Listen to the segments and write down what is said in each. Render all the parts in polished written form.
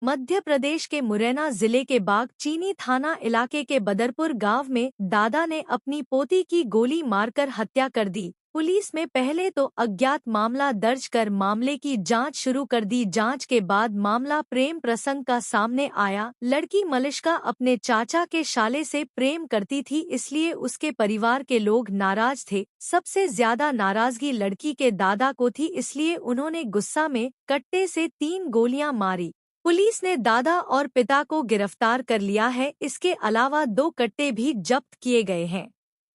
मध्य प्रदेश के मुरैना जिले के बाग चीनी थाना इलाके के बदरपुर गांव में दादा ने अपनी पोती की गोली मारकर हत्या कर दी। पुलिस में पहले तो अज्ञात मामला दर्ज कर मामले की जांच शुरू कर दी। जांच के बाद मामला प्रेम प्रसंग का सामने आया। लड़की मलिष्का अपने चाचा के शाले से प्रेम करती थी, इसलिए उसके परिवार के लोग नाराज थे। सबसे ज्यादा नाराजगी लड़की के दादा को थी, इसलिए उन्होंने गुस्सा में कट्टे से 3 गोलियां मारी। पुलिस ने दादा और पिता को गिरफ्तार कर लिया है। इसके अलावा 2 कट्टे भी जब्त किए गए हैं।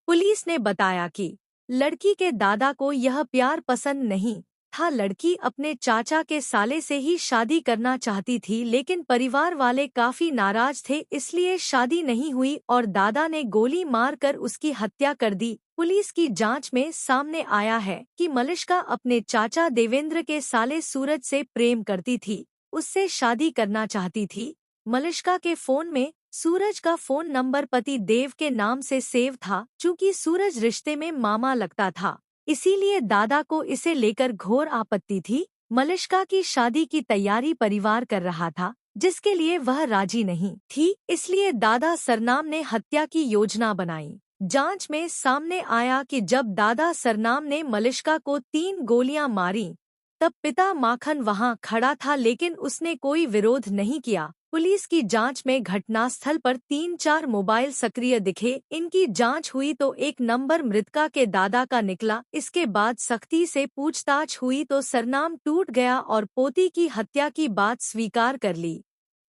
पुलिस ने बताया कि लड़की के दादा को यह प्यार पसंद नहीं था। लड़की अपने चाचा के साले से ही शादी करना चाहती थी, लेकिन परिवार वाले काफी नाराज थे, इसलिए शादी नहीं हुई और दादा ने गोली मारकर उसकी हत्या कर दी। पुलिस की जांच में सामने आया है कि मलिष्का अपने चाचा देवेंद्र के साले सूरज से प्रेम करती थी, उससे शादी करना चाहती थी। मलिष्का के फोन में सूरज का फोन नंबर पति देव के नाम से सेव था। चूंकि सूरज रिश्ते में मामा लगता था, इसीलिए दादा को इसे लेकर घोर आपत्ति थी। मलिष्का की शादी की तैयारी परिवार कर रहा था, जिसके लिए वह राजी नहीं थी, इसलिए दादा सरनाम ने हत्या की योजना बनाई। जांच में सामने आया कि जब दादा सरनाम ने मलिष्का को 3 गोलियां मारी, तब पिता माखन वहां खड़ा था, लेकिन उसने कोई विरोध नहीं किया। पुलिस की जांच में घटनास्थल पर 3-4 मोबाइल सक्रिय दिखे। इनकी जांच हुई तो एक नंबर मृतका के दादा का निकला। इसके बाद सख्ती से पूछताछ हुई तो सरनाम टूट गया और पोती की हत्या की बात स्वीकार कर ली।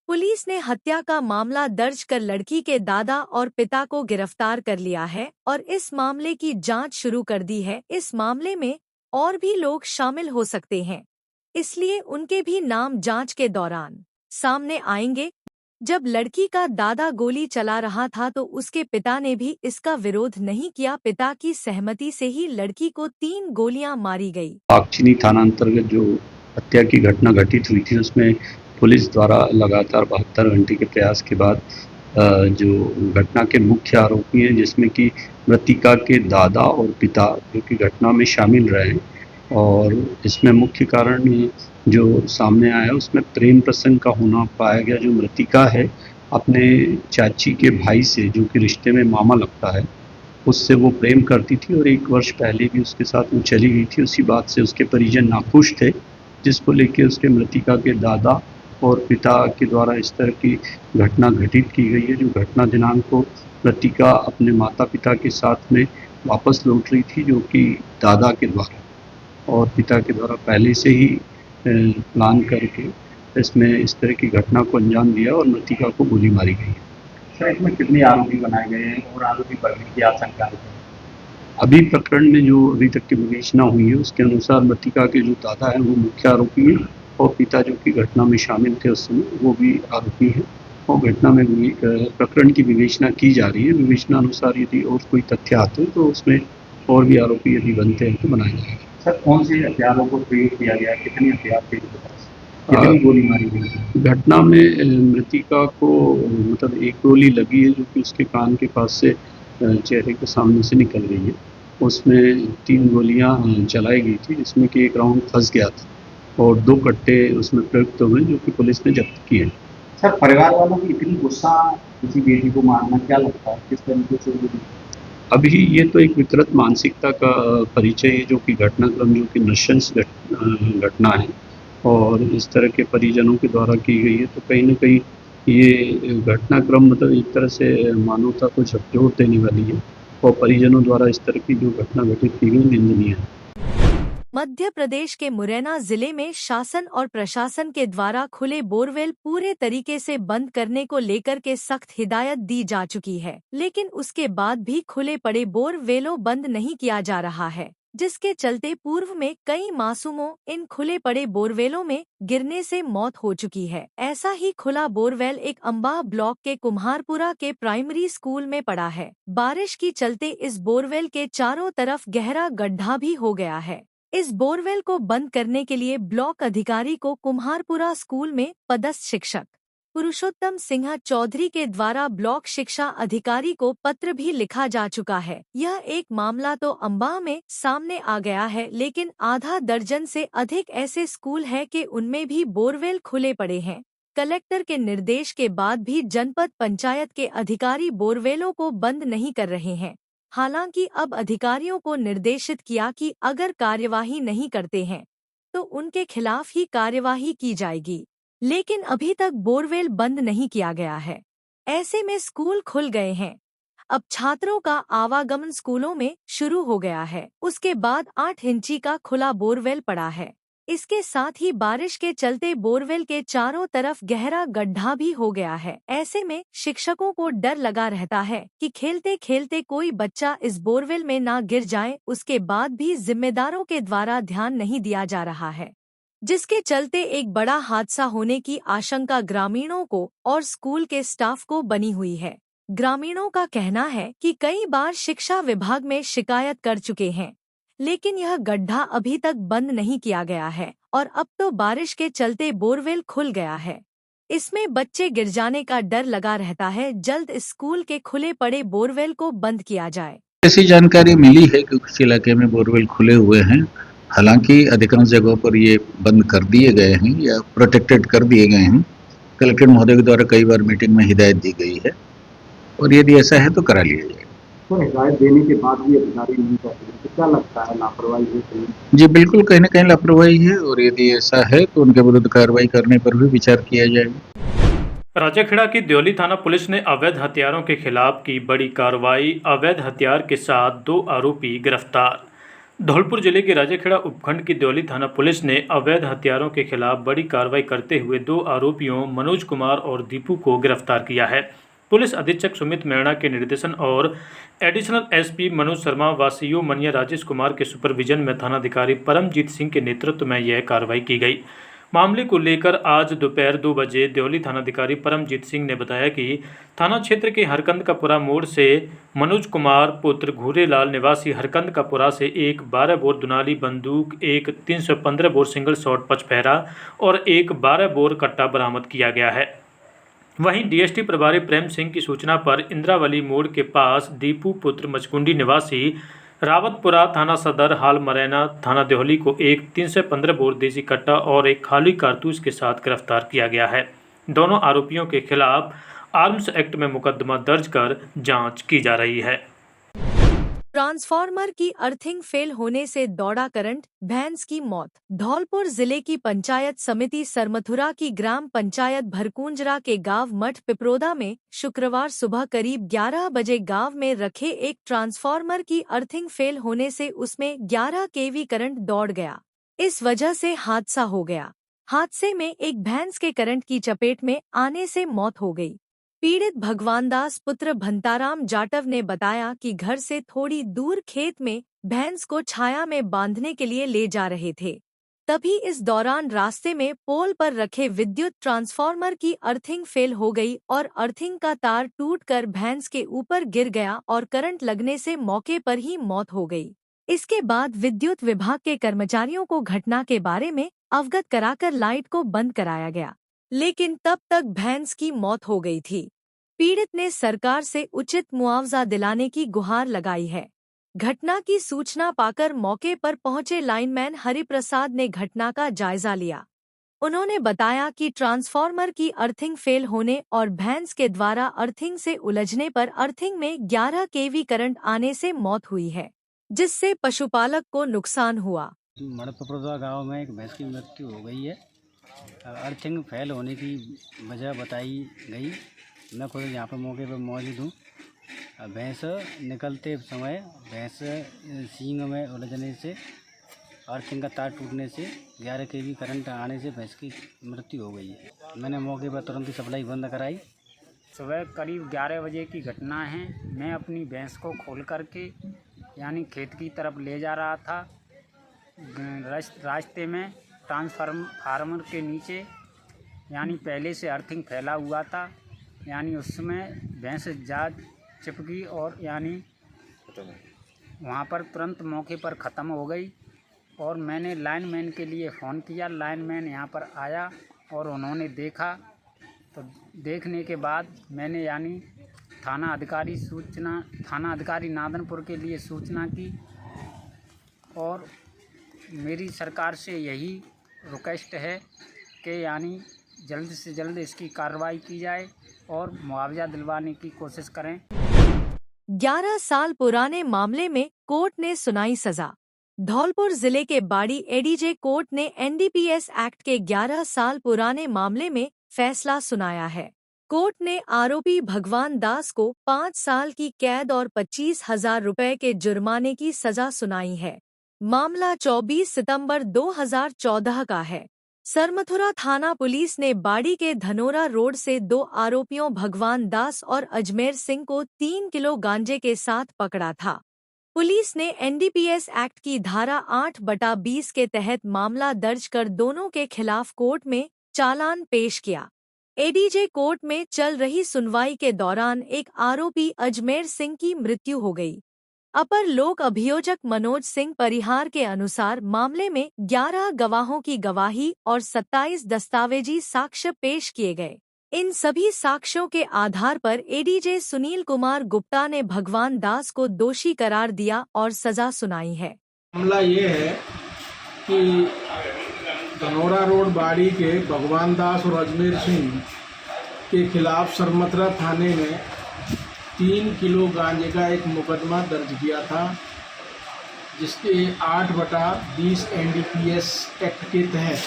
पुलिस ने हत्या का मामला दर्ज कर लड़की के दादा और पिता को गिरफ्तार कर लिया है और इस मामले की जांच शुरू कर दी है। इस मामले में और भी लोग शामिल हो सकते हैं, इसलिए उनके भी नाम जांच के दौरान सामने आएंगे। जब लड़की का दादा गोली चला रहा था तो उसके पिता ने भी इसका विरोध नहीं किया। पिता की सहमति से ही लड़की को 3 गोलियां मारी गई। बागचीनी थाना अंतर्गत जो हत्या की घटना घटित हुई थी, उसमें पुलिस द्वारा लगातार 72 घंटे के प्रयास के बाद जो घटना के मुख्य आरोपी हैं, जिसमें कि मृतिका के दादा और पिता जो कि घटना में शामिल रहे, और इसमें मुख्य कारण जो सामने आया उसमें प्रेम प्रसंग का होना पाया गया। जो मृतिका है अपने चाची के भाई से, जो कि रिश्ते में मामा लगता है, उससे वो प्रेम करती थी और 1 वर्ष पहले भी उसके साथ वो चली गई थी। उसी बात से उसके परिजन नाखुश थे, जिसको लेके उसके मृतिका के दादा और पिता के द्वारा इस तरह की घटना घटित की गई है। जो घटना दिनांक को मृतिका अपने माता पिता के साथ में वापस लौट रही थी, जो कि दादा के द्वारा और पिता के द्वारा पहले से ही प्लान करके इसमें इस तरह की घटना को अंजाम दिया और मृतिका को गोली मारी गई है। सर, इसमें कितने आरोपी बनाए गए हैं और आरोपी बढ़ने की आशंका है? अभी प्रकरण में जो अभी तक की विवेचना हुई है, उसके अनुसार मृतिका के जो दादा हैं वो मुख्य आरोपी हैं और पिता जो कि घटना में शामिल थे उस समय, वो भी आरोपी हैं और घटना में प्रकरण की विवेचना की जा रही है। विवेचना अनुसार यदि और कोई तथ्य आते हैं तो उसमें और भी आरोपी यदि बनते हैं तो बनाए जाएंगे। सर, कौन से हथियारों को प्रयोग किया गया, कितने हथियार थे, कितनी गोली मारी गई? घटना में मृतिका को मतलब 1 गोली लगी है, जो कि उसके कान के पास से चेहरे के सामने से निकल गई है। उसमें 3 गोलियां चलाई गई थी, जिसमें कि 1 राउंड फंस गया था और 2 कट्टे उसमें प्रयुक्त हुए, जो कि पुलिस ने जब्त किए। सर, परिवार वालों की इतनी गुस्सा किसी बेटी को मारना, क्या लगता है किस तरीके से? अभी ये तो एक विकृत मानसिकता का परिचय है, जो कि घटनाक्रम जो कि नृशंस घटना है और इस तरह के परिजनों के द्वारा की गई है, तो कहीं न कहीं ये घटनाक्रम मतलब एक तरह से मानवता को झकझोर देने वाली है और परिजनों द्वारा इस तरह की जो घटना घटित की गई निंदनीय है। मध्य प्रदेश के मुरैना जिले में शासन और प्रशासन के द्वारा खुले बोरवेल पूरे तरीके से बंद करने को लेकर के सख्त हिदायत दी जा चुकी है, लेकिन उसके बाद भी खुले पड़े बोरवेलों बंद नहीं किया जा रहा है, जिसके चलते पूर्व में कई मासूमों इन खुले पड़े बोरवेलों में गिरने से मौत हो चुकी है। ऐसा ही खुला बोरवेल एक अम्बाह ब्लॉक के कुम्हारपुरा के प्राइमरी स्कूल में पड़ा है। बारिश की चलते इस बोरवेल के चारों तरफ गहरा गड्ढा भी हो गया है। इस बोरवेल को बंद करने के लिए ब्लॉक अधिकारी को कुम्हारपुरा स्कूल में पदस्थ शिक्षक पुरुषोत्तम सिंह चौधरी के द्वारा ब्लॉक शिक्षा अधिकारी को पत्र भी लिखा जा चुका है। यह एक मामला तो अम्बाह में सामने आ गया है, लेकिन आधा दर्जन से अधिक ऐसे स्कूल हैं कि उनमें भी बोरवेल खुले पड़े हैं। कलेक्टर के निर्देश के बाद भी जनपद पंचायत के अधिकारी बोरवेलों को बंद नहीं कर रहे हैं। हालांकि अब अधिकारियों को निर्देशित किया कि अगर कार्यवाही नहीं करते हैं तो उनके खिलाफ ही कार्यवाही की जाएगी। लेकिन अभी तक बोरवेल बंद नहीं किया गया है। ऐसे में स्कूल खुल गए हैं। अब छात्रों का आवागमन स्कूलों में शुरू हो गया है। उसके बाद 8 इंची का खुला बोरवेल पड़ा है। इसके साथ ही बारिश के चलते बोरवेल के चारों तरफ गहरा गड्ढा भी हो गया है। ऐसे में शिक्षकों को डर लगा रहता है कि खेलते खेलते कोई बच्चा इस बोरवेल में ना गिर जाए। उसके बाद भी जिम्मेदारों के द्वारा ध्यान नहीं दिया जा रहा है, जिसके चलते एक बड़ा हादसा होने की आशंका ग्रामीणों को और स्कूल के स्टाफ को बनी हुई है। ग्रामीणों का कहना है कि कई बार शिक्षा विभाग में शिकायत कर चुके हैं, लेकिन यह गड्ढा अभी तक बंद नहीं किया गया है और अब तो बारिश के चलते बोरवेल खुल गया है। इसमें बच्चे गिर जाने का डर लगा रहता है। जल्द स्कूल के खुले पड़े बोरवेल को बंद किया जाए। ऐसी जानकारी मिली है कि कुछ इलाके में बोरवेल खुले हुए हैं। हालांकि अधिकांश जगहों पर ये बंद कर दिए गए हैं या प्रोटेक्टेड कर दिए गए हैं। कलेक्टर महोदय के द्वारा कई बार मीटिंग में हिदायत दी गई है और यदि ऐसा है तो करा लिया जाए। तो हिदायत देने के बाद भी अधिकारी नहीं कर रहे, तो क्या लगता है लापरवाही है? जी बिल्कुल, कहीं न कहीं लापरवाही है और यदि ऐसा है तो उनके विरुद्ध कार्रवाई करने पर भी विचार किया जाएगा। राजाखेड़ा की द्योली थाना पुलिस ने अवैध हथियारों के खिलाफ की बड़ी कार्रवाई। अवैध हथियार के साथ 2 आरोपी गिरफ्तार। धौलपुर जिले के राजाखेड़ा उपखंड की द्योली थाना पुलिस ने अवैध हथियारों के खिलाफ बड़ी कार्रवाई करते हुए 2 आरोपियों मनोज कुमार और दीपू को गिरफ्तार किया है। पुलिस अधीक्षक सुमित मेहरा के निर्देशन और एडिशनल एसपी मनोज शर्मा व सीओ मनिया राजेश कुमार के सुपरविजन में थानाधिकारी परमजीत सिंह के नेतृत्व में यह कार्रवाई की गई। मामले को लेकर आज दोपहर 2 बजे द्योली थानाधिकारी परमजीत सिंह ने बताया कि थाना क्षेत्र के हरकंदकापुरा मोड़ से मनोज कुमार पुत्र घूरेलाल निवासी हरकंदकापुरा से एक 12 बोर दुनाली बंदूक, एक 315 बोर सिंगल शॉट पचफेरा और एक 12 बोर कट्टा बरामद किया गया है। वहीं डीएसटी प्रभारी प्रेम सिंह की सूचना पर इंद्रावली मोड़ के पास दीपू पुत्र मचकुंडी निवासी रावतपुरा थाना सदर हाल मरैना थाना देहली को एक 315 बोर देसी कट्टा और एक खाली कारतूस के साथ गिरफ्तार किया गया है। दोनों आरोपियों के खिलाफ आर्म्स एक्ट में मुकदमा दर्ज कर जांच की जा रही है। ट्रांसफार्मर की अर्थिंग फेल होने से दौड़ा करंट, भैंस की मौत। धौलपुर जिले की पंचायत समिति सरमथुरा की ग्राम पंचायत भरकुंजरा के गांव मठ पिपरोदा में शुक्रवार सुबह करीब 11 बजे गांव में रखे एक ट्रांसफार्मर की अर्थिंग फेल होने से उसमें 11 केवी करंट दौड़ गया। इस वजह से हादसा हो गया। हादसे में एक भैंस के करंट की चपेट में आने से मौत हो गई। पीड़ित भगवानदास पुत्र भंताराम जाटव ने बताया कि घर से थोड़ी दूर खेत में भैंस को छाया में बांधने के लिए ले जा रहे थे। तभी इस दौरान रास्ते में पोल पर रखे विद्युत ट्रांसफार्मर की अर्थिंग फेल हो गई और अर्थिंग का तार टूटकर भैंस के ऊपर गिर गया और करंट लगने से मौके पर ही मौत हो गई। इसके बाद विद्युत विभाग के कर्मचारियों को घटना के बारे में अवगत कराकर लाइट को बंद कराया गया, लेकिन तब तक भैंस की मौत हो गई थी। पीड़ित ने सरकार से उचित मुआवजा दिलाने की गुहार लगाई है। घटना की सूचना पाकर मौके पर पहुंचे लाइनमैन हरिप्रसाद ने घटना का जायजा लिया। उन्होंने बताया कि ट्रांसफार्मर की अर्थिंग फेल होने और भैंस के द्वारा अर्थिंग से उलझने पर अर्थिंग में 11 केवी करंट आने से मौत हुई है, जिससे पशुपालक को नुकसान हुआ। मड़पपुरा गांव में एक भैंस की मृत्यु हो गई है। अर्थिंग फेल होने की वजह बताई गई। मैं खुद यहाँ पर मौके पर मौजूद हूँ। भैंस निकलते समय भैंस सींग में उलझने से अर्थिंग का तार टूटने से 11 केवी करंट आने से भैंस की मृत्यु हो गई है। मैंने मौके पर तुरंत ही सप्लाई बंद कराई। सुबह करीब 11 बजे की घटना है। मैं अपनी भैंस को खोल करके यानी खेत की तरफ ले जा रहा था। रास्ते में ट्रांसफार्मर के नीचे यानी पहले से अर्थिंग फैला हुआ था, यानी उसमें भैंस जा चिपकी और यानी वहाँ पर तुरंत मौके पर ख़त्म हो गई। और मैंने लाइनमैन के लिए फ़ोन किया। लाइनमैन यहाँ पर आया और उन्होंने देखा। तो देखने के बाद मैंने यानी थाना अधिकारी नादनपुर के लिए सूचना की। और मेरी सरकार से यही रिक्वेस्ट है कि यानी जल्द से जल्द इसकी कार्रवाई की जाए और मुआवजा दिलवाने की कोशिश करें। 11 साल पुराने मामले में कोर्ट ने सुनाई सजा। धौलपुर जिले के बाड़ी एडीजे कोर्ट ने एनडीपीएस एक्ट के 11 साल पुराने मामले में फैसला सुनाया है। कोर्ट ने आरोपी भगवान दास को 5 साल की कैद और 25,000 रुपए के जुर्माने की सजा सुनाई है। मामला 24 सितंबर 2014 का है। सरमथुरा थाना पुलिस ने बाड़ी के धनोरा रोड से 2 आरोपियों भगवान दास और अजमेर सिंह को 3 किलो गांजे के साथ पकड़ा था। पुलिस ने एनडीपीएस एक्ट की धारा 8/20 के तहत मामला दर्ज कर दोनों के खिलाफ कोर्ट में चालान पेश किया। एडीजे कोर्ट में चल रही सुनवाई के दौरान एक आरोपी अजमेर सिंह की मृत्यु हो गई। अपर लोक अभियोजक मनोज सिंह परिहार के अनुसार मामले में 11 गवाहों की गवाही और 27 दस्तावेजी साक्ष्य पेश किए गए। इन सभी साक्ष्यों के आधार पर एडीजे सुनील कुमार गुप्ता ने भगवान दास को दोषी करार दिया और सजा सुनाई है। मामला ये है कि धनोरा रोड बाड़ी के भगवान दास और अजमेर सिंह के खिलाफ सरमथुरा थाने में 3 किलो गांजे का एक मुकदमा दर्ज किया था, जिसके 8/20 एनडीपीएस एक्ट के तहत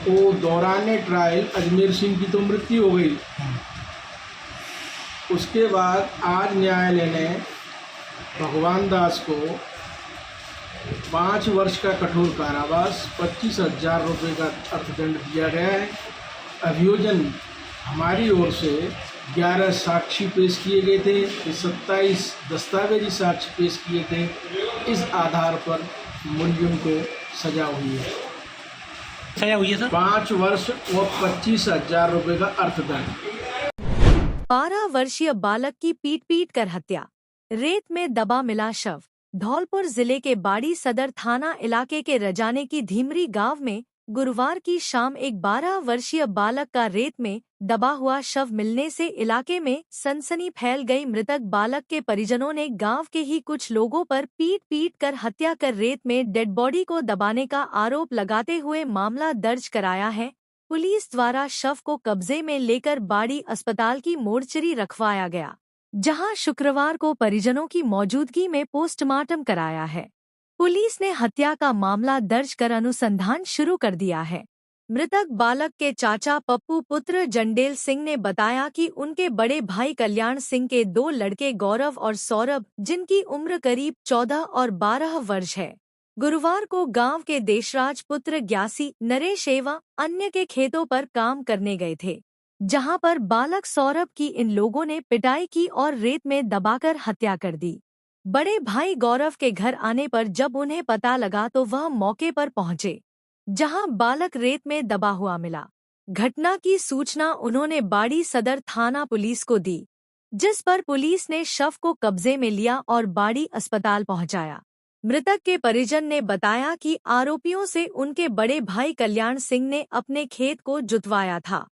वो दौरान ट्रायल अजमेर सिंह की तो मृत्यु हो गई। उसके बाद आज न्यायालय ने भगवान दास को 5 वर्ष का कठोर कारावास, 25,000 रुपये का अर्थदंड दिया गया है। अभियोजन हमारी ओर से 11 साक्षी पेश किए गए थे, 27 दस्तावेजी साक्ष्य पेश किए थे। इस आधार पर मुलजिम को सजा हुई है। सजा हुई है सर? 5 वर्ष और 25,000 रुपये का अर्थदंड। 12 वर्षीय बालक की पीट कर हत्या, रेत में दबा मिला शव। धौलपुर जिले के बाड़ी सदर थाना इलाके के रजाने की धीमरी गांव में गुरुवार की शाम एक 12 वर्षीय बालक का रेत में दबा हुआ शव मिलने से इलाके में सनसनी फैल गई। मृतक बालक के परिजनों ने गांव के ही कुछ लोगों पर पीट कर हत्या कर रेत में डेड बॉडी को दबाने का आरोप लगाते हुए मामला दर्ज कराया है। पुलिस द्वारा शव को कब्जे में लेकर बाड़ी अस्पताल की मोर्चरी रखवाया गया, जहां शुक्रवार को परिजनों की मौजूदगी में पोस्टमार्टम कराया है। पुलिस ने हत्या का मामला दर्ज कर अनुसंधान शुरू कर दिया है। मृतक बालक के चाचा पप्पू पुत्र जंडेल सिंह ने बताया कि उनके बड़े भाई कल्याण सिंह के 2 लड़के गौरव और सौरभ, जिनकी उम्र करीब 14 और 12 वर्ष है, गुरुवार को गांव के देशराज पुत्र ग्यासी, नरेश एवं अन्य के खेतों पर काम करने गए थे, जहां पर बालक सौरभ की इन लोगों ने पिटाई की और रेत में दबाकर हत्या कर दी। बड़े भाई गौरव के घर आने पर जब उन्हें पता लगा तो वह मौके पर पहुंचे, जहां बालक रेत में दबा हुआ मिला। घटना की सूचना उन्होंने बाड़ी सदर थाना पुलिस को दी, जिस पर पुलिस ने शव को कब्जे में लिया और बाड़ी अस्पताल पहुंचाया। मृतक के परिजन ने बताया कि आरोपियों से उनके बड़े भाई कल्याण सिंह ने अपने खेत को जुतवाया था,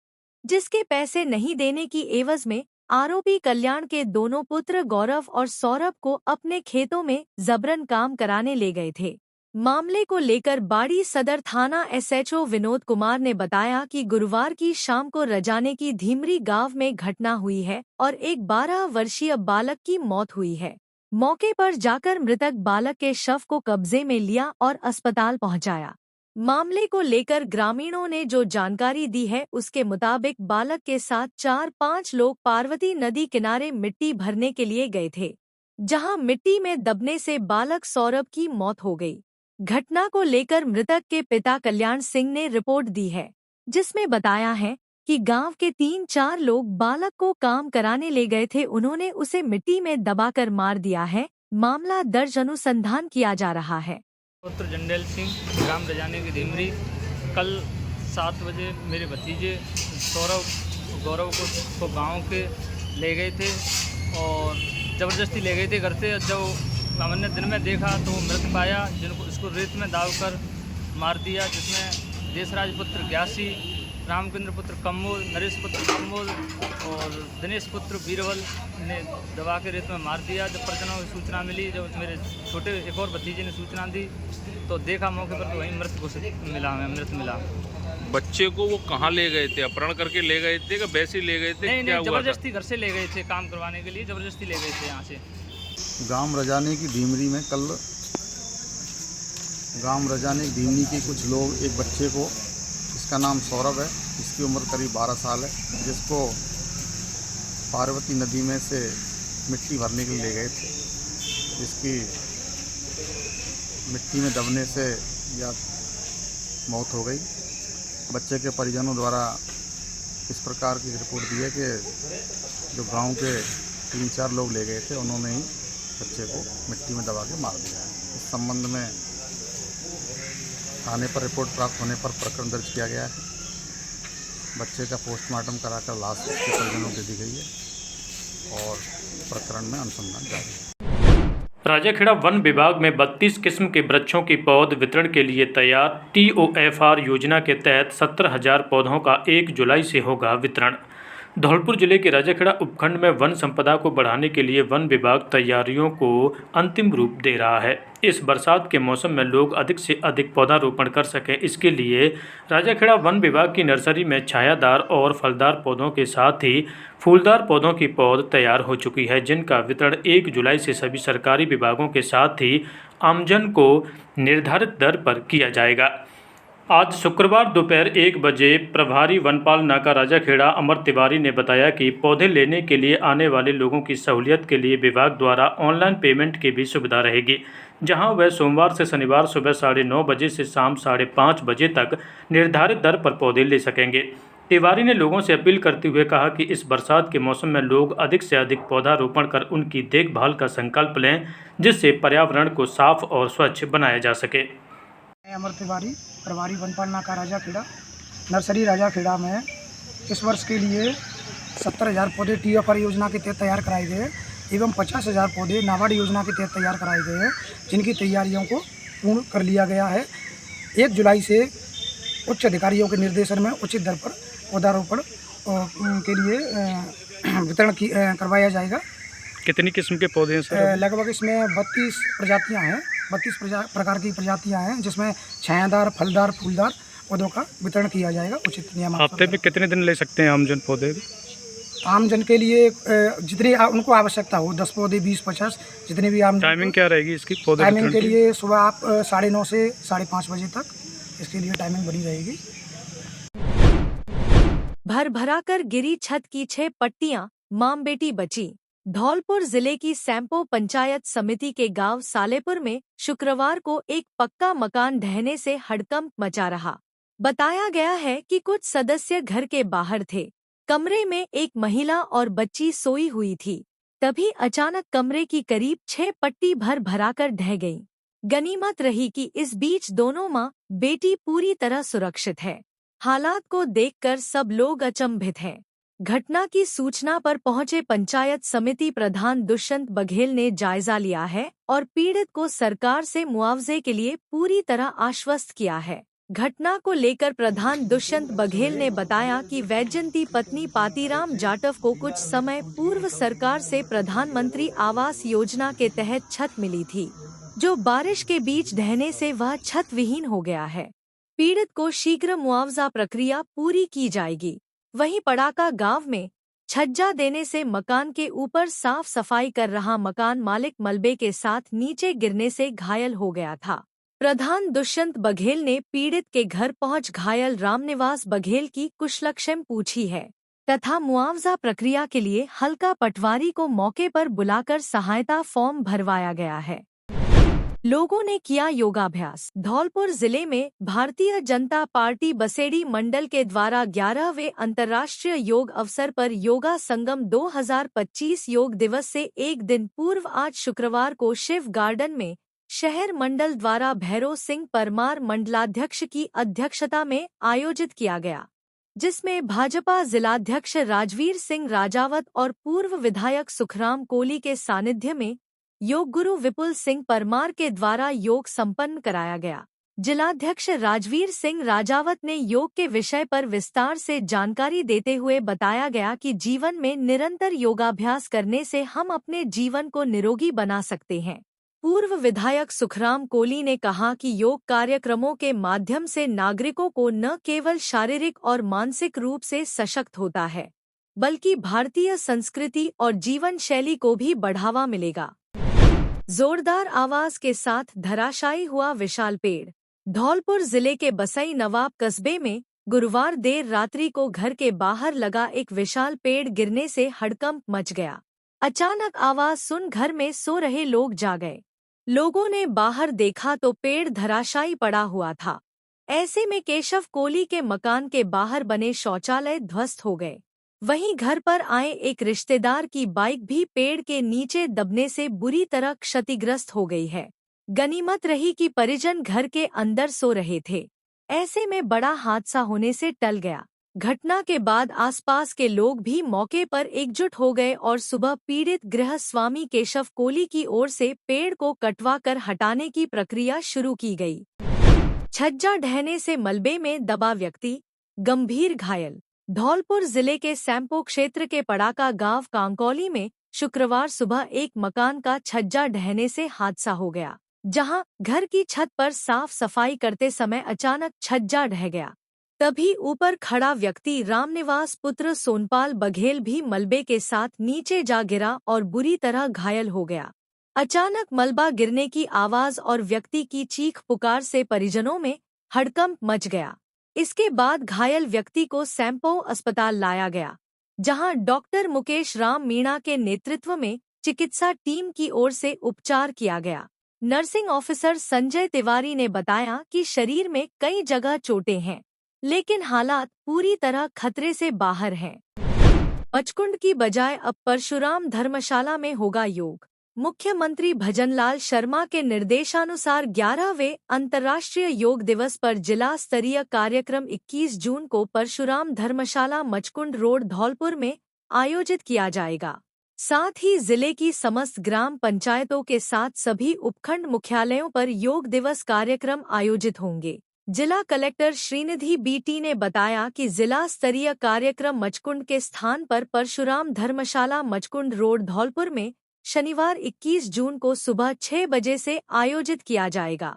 जिसके पैसे नहीं देने की एवज में आरोपी कल्याण के दोनों पुत्र गौरव और सौरभ को अपने खेतों में जबरन काम कराने ले गए थे। मामले को लेकर बाड़ी सदर थाना एसएचओ विनोद कुमार ने बताया कि गुरुवार की शाम को रजाने की धीमरी गांव में घटना हुई है और एक 12 वर्षीय बालक की मौत हुई है। मौके पर जाकर मृतक बालक के शव को कब्जे में लिया और अस्पताल पहुंचाया। मामले को लेकर ग्रामीणों ने जो जानकारी दी है, उसके मुताबिक बालक के साथ 4-5 लोग पार्वती नदी किनारे मिट्टी भरने के लिए गए थे, जहां मिट्टी में दबने से बालक सौरभ की मौत हो गई। घटना को लेकर मृतक के पिता कल्याण सिंह ने रिपोर्ट दी है, जिसमें बताया है कि गांव के 3-4 लोग बालक को काम कराने ले गए थे, उन्होंने उसे मिट्टी में दबाकर मार दिया है। मामला दर्ज, अनुसंधान किया जा रहा है। पुत्र जंडेल सिंह, ग्राम रजाने की धीमरी, कल 7 बजे मेरे भतीजे सौरभ गौरव को गांव के ले गए थे और ज़बरदस्ती ले गए थे घर से। जब हमने दिन में देखा तो मृत पाया, जिनको इसको रेत में दाबकर मार दिया, जिसमें देशराज पुत्र ग्यासी, रामचंद्र पुत्र कम्मोल, नरेश पुत्र कम्मोल और दिनेश पुत्र बीरबल ने दबा के रेत में मार दिया। जब परिजनों को सूचना मिली, जब मेरे छोटे एक और भतीजे ने सूचना दी तो देखा मौके पर तो वहीं मृत मिला। बच्चे को वो कहाँ ले गए थे? अपहरण करके ले गए थे कि वैसे ही ले गए थे? नहीं क्या नहीं, हुआ था? जबरदस्ती घर से ले गए थे, काम करवाने के लिए जबरदस्ती ले गए थे यहाँ से। गांव रजाने की धीमरी में कल गांव रजाने की धीमरी के कुछ लोग एक बच्चे को, इसका नाम सौरभ है, इसकी उम्र करीब 12 साल है, जिसको पार्वती नदी में से मिट्टी भरने के लिए ले गए थे। जिसकी मिट्टी में दबने से या मौत हो गई। बच्चे के परिजनों द्वारा इस प्रकार की रिपोर्ट दी है कि जो गांव के 3-4 लोग ले गए थे, उन्होंने ही बच्चे को मिट्टी में दबा के मार दिया है। इस संबंध में थाने पर रिपोर्ट प्राप्त होने पर प्रकरण दर्ज किया गया है। बच्चे का पोस्टमार्टम कराकर लाश उसके परिजनों को दी गई है और प्रकरण में अनुसंधान जारी है। राजाखेड़ा वन विभाग में 32 किस्म के वृक्षों की पौध वितरण के लिए तैयार। TOFR योजना के तहत 17,000 पौधों का 1 जुलाई से होगा वितरण। धौलपुर जिले के राजाखेड़ा उपखंड में वन संपदा को बढ़ाने के लिए वन विभाग तैयारियों को अंतिम रूप दे रहा है। इस बरसात के मौसम में लोग अधिक से अधिक पौधारोपण कर सकें, इसके लिए राजाखेड़ा वन विभाग की नर्सरी में छायादार और फलदार पौधों के साथ ही फूलदार पौधों की पौध तैयार हो चुकी है, जिनका वितरण 1 जुलाई से सभी सरकारी विभागों के साथ ही आमजन को निर्धारित दर पर किया जाएगा। आज शुक्रवार दोपहर 1 बजे प्रभारी वनपाल नाका राजाखेड़ा अमर तिवारी ने बताया कि पौधे लेने के लिए आने वाले लोगों की सहूलियत के लिए विभाग द्वारा ऑनलाइन पेमेंट की भी सुविधा रहेगी, जहां वह सोमवार से शनिवार सुबह 9:30 बजे से शाम 5:30 बजे तक निर्धारित दर पर पौधे ले सकेंगे। तिवारी ने लोगों से अपील करते हुए कहा कि इस बरसात के मौसम में लोग अधिक से अधिक पौधारोपण कर उनकी देखभाल का संकल्प लें, जिससे पर्यावरण को साफ और स्वच्छ बनाया जा सके। अमर तिवारी, प्रभारी वनपाल नाका राजाखेड़ा, नर्सरी राजाखेड़ा में इस वर्ष के लिए 70,000 पौधे TOFR योजना के तहत तैयार कराए गए एवं 50,000 पौधे नाबार्ड योजना के तहत तैयार कराए गए हैं, जिनकी तैयारियों को पूर्ण कर लिया गया है। 1 जुलाई से उच्च अधिकारियों के निर्देशन में उचित दर पर पौधारोपण के लिए वितरण करवाया जाएगा। कितनी किस्म के पौधे हैं सर? लगभग इसमें 32 प्रजातियां हैं, 32 प्रकार की प्रजातियां हैं, जिसमें छायादार, फलदार, फूलदार पौधों का वितरण किया जाएगा उचित नियम। हफ्ते में कितने दिन ले सकते हैं आमजन पौधे? आमजन के लिए जितनी उनको आवश्यकता हो, 10 पौधे, 20, 50, जितने भी आम। टाइमिंग क्या रहेगी इसकी? पौधे टाइमिंग के लिए सुबह आप 9:30 से 5:30 बजे तक इसके लिए टाइमिंग बनी रहेगी। भर कर गिरी छत की 6 पट्टियां, मां बेटी बची। धौलपुर जिले की सैंपो पंचायत समिति के गांव सालेपुर में शुक्रवार को एक पक्का मकान ढहने से हड़कंप मचा रहा। बताया गया है कि कुछ सदस्य घर के बाहर थे। कमरे में एक महिला और बच्ची सोई हुई थी। तभी अचानक कमरे की करीब 6 पट्टी भराकर ढह गई। गनीमत रही कि इस बीच दोनों मां बेटी पूरी तरह सुरक्षित है। हालात को देखकर सब लोग अचंभित हैं। घटना की सूचना पर पहुंचे पंचायत समिति प्रधान दुष्यंत बघेल ने जायजा लिया है और पीड़ित को सरकार से मुआवजे के लिए पूरी तरह आश्वस्त किया है। घटना को लेकर प्रधान दुष्यंत बघेल ने बताया कि वैजयंती पत्नी पातीराम जाटव को कुछ समय पूर्व सरकार से प्रधानमंत्री आवास योजना के तहत छत मिली थी, जो बारिश के बीच ढहने से वह छत विहीन हो गया है। पीड़ित को शीघ्र मुआवजा प्रक्रिया पूरी की जाएगी। वहीं पड़ाका गांव में छज्जा देने से मकान के ऊपर साफ सफाई कर रहा मकान मालिक मलबे के साथ नीचे गिरने से घायल हो गया था। प्रधान दुष्यंत बघेल ने पीड़ित के घर पहुंच घायल रामनिवास बघेल की कुशलक्षेम पूछी है तथा मुआवजा प्रक्रिया के लिए हल्का पटवारी को मौके पर बुलाकर सहायता फॉर्म भरवाया गया है। लोगों ने किया योगाभ्यास। धौलपुर जिले में भारतीय जनता पार्टी बसेड़ी मंडल के द्वारा 11वें अंतर्राष्ट्रीय योग अवसर पर योगा संगम 2025 योग दिवस से एक दिन पूर्व आज शुक्रवार को शिव गार्डन में शहर मंडल द्वारा भैरव सिंह परमार मंडलाध्यक्ष की अध्यक्षता में आयोजित किया गया, जिसमें भाजपा जिलाध्यक्ष राजवीर सिंह राजावत और पूर्व विधायक सुखराम कोली के सानिध्य में योग गुरु विपुल सिंह परमार के द्वारा योग संपन्न कराया गया। जिलाध्यक्ष राजवीर सिंह राजावत ने योग के विषय पर विस्तार से जानकारी देते हुए बताया गया कि जीवन में निरंतर योगाभ्यास करने से हम अपने जीवन को निरोगी बना सकते हैं। पूर्व विधायक सुखराम कोली ने कहा कि योग कार्यक्रमों के माध्यम से नागरिकों को न केवल शारीरिक और मानसिक रूप से सशक्त होता है, बल्कि भारतीय संस्कृति और जीवन शैली को भी बढ़ावा मिलेगा। जोरदार आवाज के साथ धराशायी हुआ विशाल पेड़। धौलपुर जिले के बसई नवाब कस्बे में गुरुवार देर रात्रि को घर के बाहर लगा एक विशाल पेड़ गिरने से हड़कंप मच गया। अचानक आवाज सुन घर में सो रहे लोग जाग गए। लोगों ने बाहर देखा तो पेड़ धराशायी पड़ा हुआ था। ऐसे में केशव कोली के मकान के बाहर बने शौचालय ध्वस्त हो गए। वहीं घर पर आए एक रिश्तेदार की बाइक भी पेड़ के नीचे दबने से बुरी तरह क्षतिग्रस्त हो गई है। गनीमत रही कि परिजन घर के अंदर सो रहे थे। ऐसे में बड़ा हादसा होने से टल गया। घटना के बाद आसपास के लोग भी मौके पर एकजुट हो गए और सुबह पीड़ित गृह स्वामी केशव कोली की ओर से पेड़ को कटवा कर हटाने की प्रक्रिया शुरू की गई। छज्जा ढहने से मलबे में दबा व्यक्ति गंभीर घायल। धौलपुर जिले के सैंपो क्षेत्र के पड़ाका गांव कांकौली में शुक्रवार सुबह एक मकान का छज्जा ढहने से हादसा हो गया, जहां घर की छत पर साफ सफाई करते समय अचानक छज्जा ढह गया। तभी ऊपर खड़ा व्यक्ति रामनिवास पुत्र सोनपाल बघेल भी मलबे के साथ नीचे जा गिरा और बुरी तरह घायल हो गया। अचानक मलबा गिरने की आवाज और व्यक्ति की चीख पुकार से परिजनों में हड़कंप मच गया। इसके बाद घायल व्यक्ति को सैंपो अस्पताल लाया गया, जहां डॉक्टर मुकेश राम मीणा के नेतृत्व में चिकित्सा टीम की ओर से उपचार किया गया। नर्सिंग ऑफिसर संजय तिवारी ने बताया कि शरीर में कई जगह चोटें हैं, लेकिन हालात पूरी तरह खतरे से बाहर हैं। मचकुंड की बजाय अब परशुराम धर्मशाला में होगा योग। मुख्यमंत्री भजनलाल शर्मा के निर्देशानुसार 11वें अंतर्राष्ट्रीय योग दिवस पर जिला स्तरीय कार्यक्रम 21 जून को परशुराम धर्मशाला मचकुंड रोड धौलपुर में आयोजित किया जाएगा। साथ ही जिले की समस्त ग्राम पंचायतों के साथ सभी उपखंड मुख्यालयों पर योग दिवस कार्यक्रम आयोजित होंगे। जिला कलेक्टर श्रीनिधि बीटी ने बताया कि जिला स्तरीय कार्यक्रम मचकुंड के स्थान पर परशुराम धर्मशाला मचकुंड रोड धौलपुर में शनिवार 21 जून को सुबह 6 बजे से आयोजित किया जाएगा।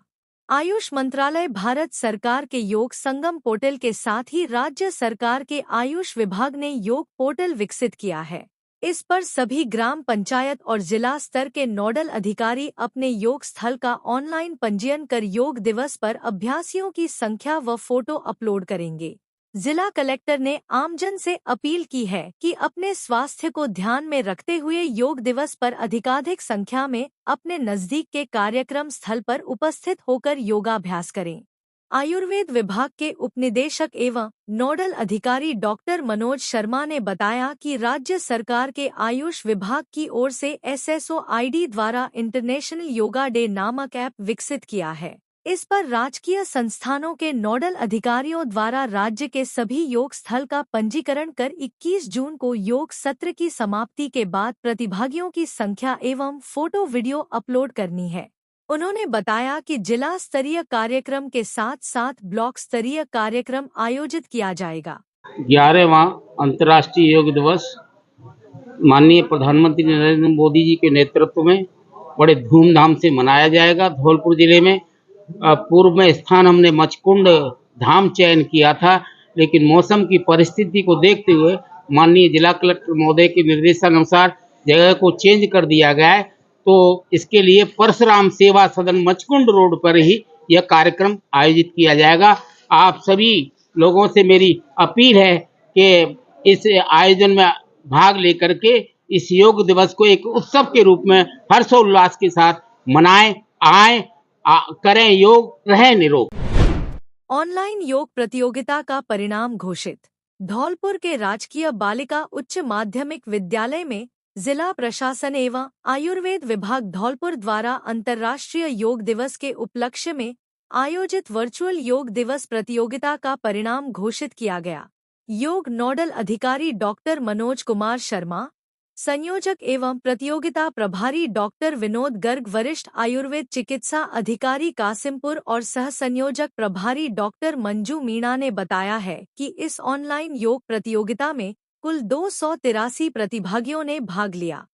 आयुष मंत्रालय भारत सरकार के योग संगम पोर्टल के साथ ही राज्य सरकार के आयुष विभाग ने योग पोर्टल विकसित किया है। इस पर सभी ग्राम पंचायत और जिला स्तर के नोडल अधिकारी अपने योग स्थल का ऑनलाइन पंजीयन कर योग दिवस पर अभ्यासियों की संख्या व फोटो अपलोड करेंगे। जिला कलेक्टर ने आमजन से अपील की है कि अपने स्वास्थ्य को ध्यान में रखते हुए योग दिवस पर अधिकाधिक संख्या में अपने नजदीक के कार्यक्रम स्थल पर उपस्थित होकर योगाभ्यास करें। आयुर्वेद विभाग के उपनिदेशक एवं नोडल अधिकारी डॉक्टर मनोज शर्मा ने बताया कि राज्य सरकार के आयुष विभाग की ओर से SSOID द्वारा इंटरनेशनल योगा डे नामक ऐप विकसित किया है। इस पर राजकीय संस्थानों के नोडल अधिकारियों द्वारा राज्य के सभी योग स्थल का पंजीकरण कर 21 जून को योग सत्र की समाप्ति के बाद प्रतिभागियों की संख्या एवं फोटो वीडियो अपलोड करनी है। उन्होंने बताया कि जिला स्तरीय कार्यक्रम के साथ साथ ब्लॉक स्तरीय कार्यक्रम आयोजित किया जाएगा। 11वां अंतर्राष्ट्रीय योग दिवस माननीय प्रधानमंत्री नरेंद्र मोदी जी के नेतृत्व में बड़े धूमधाम से मनाया जाएगा। धौलपुर जिले में पूर्व में स्थान हमने मचकुंड धाम चयन किया था, लेकिन मौसम की परिस्थिति को देखते हुए माननीय जिला कलेक्टर महोदय के निर्देशानुसार जगह को चेंज कर दिया गया है। तो इसके लिए परशुराम सेवा सदन मचकुंड रोड पर ही यह कार्यक्रम आयोजित किया जाएगा। आप सभी लोगों से मेरी अपील है कि इस आयोजन में भाग लेकर के इस योग दिवस को एक उत्सव के रूप में हर्षोल्लास के साथ मनाएं, आएं, करें योग, रहें निरोग। ऑनलाइन योग प्रतियोगिता का परिणाम घोषित। धौलपुर के राजकीय बालिका उच्च माध्यमिक विद्यालय में जिला प्रशासन एवं आयुर्वेद विभाग धौलपुर द्वारा अंतर्राष्ट्रीय योग दिवस के उपलक्ष्य में आयोजित वर्चुअल योग दिवस प्रतियोगिता का परिणाम घोषित किया गया। योग नोडल अधिकारी डॉक्टर मनोज कुमार शर्मा, संयोजक एवं प्रतियोगिता प्रभारी डॉक्टर विनोद गर्ग, वरिष्ठ आयुर्वेद चिकित्सा अधिकारी कासिमपुर और सह संयोजक प्रभारी डॉक्टर मंजू मीणा ने बताया है कि इस ऑनलाइन योग प्रतियोगिता में कुल 283 प्रतिभागियों ने भाग लिया।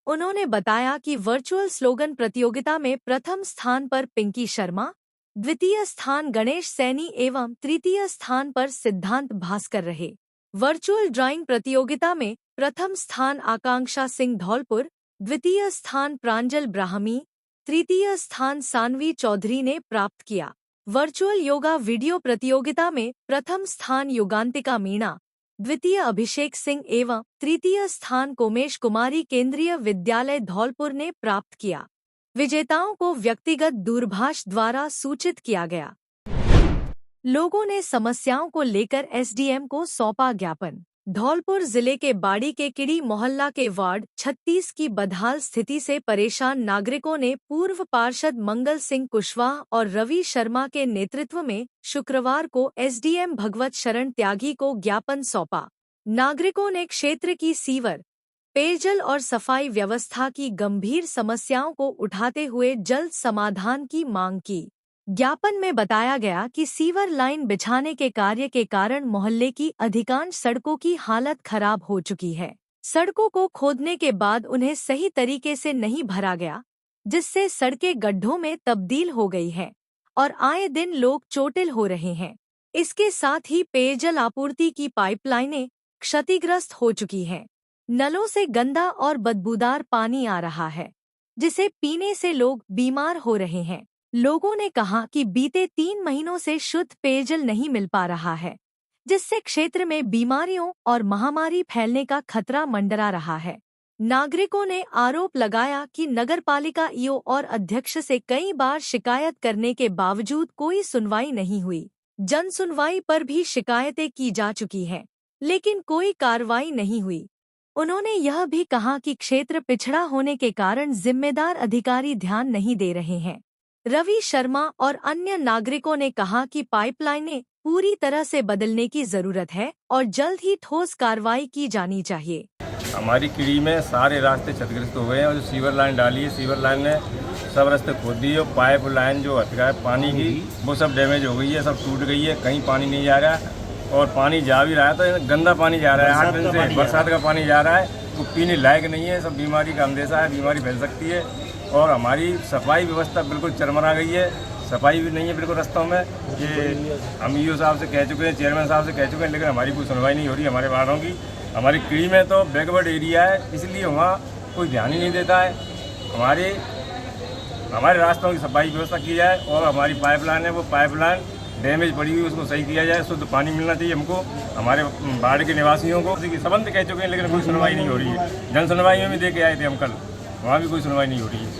उन्होंने बताया कि वर्चुअल स्लोगन प्रतियोगिता में प्रथम स्थान पर पिंकी शर्मा, द्वितीय स्थान गणेश सैनी एवं तृतीय स्थान पर सिद्धांत भास्कर रहे। वर्चुअल ड्राइंग प्रतियोगिता में प्रथम स्थान आकांक्षा सिंह धौलपुर, द्वितीय स्थान प्रांजल ब्राह्मी, तृतीय स्थान सानवी चौधरी ने प्राप्त किया। वर्चुअल योगा वीडियो प्रतियोगिता में प्रथम स्थान युगांतिका मीणा, द्वितीय अभिषेक सिंह एवं तृतीय स्थान कोमेश कुमारी केंद्रीय विद्यालय धौलपुर ने प्राप्त किया। विजेताओं को व्यक्तिगत दूरभाष द्वारा सूचित किया गया। लोगों ने समस्याओं को लेकर एसडीएम को सौंपा ज्ञापन। धौलपुर जिले के बाड़ी के किड़ी मोहल्ला के वार्ड 36 की बदहाल स्थिति से परेशान नागरिकों ने पूर्व पार्षद मंगल सिंह कुशवाहा और रवि शर्मा के नेतृत्व में शुक्रवार को एसडीएम भगवत शरण त्यागी को ज्ञापन सौंपा। नागरिकों ने क्षेत्र की सीवर, पेयजल और सफाई व्यवस्था की गंभीर समस्याओं को उठाते हुए जल्द समाधान की मांग की। ज्ञापन में बताया गया कि सीवर लाइन बिछाने के कार्य के कारण मोहल्ले की अधिकांश सड़कों की हालत खराब हो चुकी है। सड़कों को खोदने के बाद उन्हें सही तरीके से नहीं भरा गया, जिससे सड़कें गड्ढों में तब्दील हो गई हैं और आए दिन लोग चोटिल हो रहे हैं। इसके साथ ही पेयजल आपूर्ति की पाइपलाइनें क्षतिग्रस्त हो चुकी हैं। नलों से गंदा और बदबूदार पानी आ रहा है, जिसे पीने से लोग बीमार हो रहे हैं। लोगों ने कहा कि बीते 3 महीनों से शुद्ध पेयजल नहीं मिल पा रहा है, जिससे क्षेत्र में बीमारियों और महामारी फैलने का खतरा मंडरा रहा है। नागरिकों ने आरोप लगाया कि नगरपालिका ईओ और अध्यक्ष से कई बार शिकायत करने के बावजूद कोई सुनवाई नहीं हुई। जन सुनवाई पर भी शिकायतें की जा चुकी हैं, लेकिन कोई कार्रवाई नहीं हुई। उन्होंने यह भी कहा कि क्षेत्र पिछड़ा होने के कारण जिम्मेदार अधिकारी ध्यान नहीं दे रहे हैं। रवि शर्मा और अन्य नागरिकों ने कहा कि पाइपलाइनें पूरी तरह से बदलने की जरूरत है और जल्द ही ठोस कार्रवाई की जानी चाहिए। हमारी किड़ी में सारे रास्ते क्षतिग्रस्त हो गए हैं और जो सीवर लाइन डाली है, सीवर लाइन ने सब रास्ते खोद दिए और पाइप लाइन जो हटका है पानी की वो सब डैमेज हो गई है, सब टूट गई है। कहीं पानी नहीं जा रहा है और पानी जा भी रहा है तो गंदा पानी जा रहा है। 8 दिन से बरसात का पानी जा रहा है, वो पीने लायक नहीं है। सब बीमारी का अंदेशा है, बीमारी फैल सकती है। और हमारी सफाई व्यवस्था बिल्कुल चरमरा गई है, सफाई भी नहीं है बिल्कुल रास्तों में। ये हम ईओ साहब से कह चुके हैं, चेयरमैन साहब से कह चुके हैं, लेकिन हमारी कोई सुनवाई नहीं हो रही हमारे वार्डों की। हमारी किड़ी में तो बैकवर्ड एरिया है, इसलिए वहाँ कोई ध्यान ही नहीं देता है। हमारे रास्तों की सफाई व्यवस्था की जाए और हमारी पाइपलाइन है वो पाइपलाइन डैमेज पड़ी हुई, उसको सही किया जाए। शुद्ध पानी मिलना चाहिए हमको, हमारे वार्ड के निवासियों को। सबंध कह चुके हैं लेकिन कोई सुनवाई नहीं हो रही है। जन सुनवाई में भी दे के आए थे हम कल, वहाँ भी कोई सुनवाई नहीं हो रही है।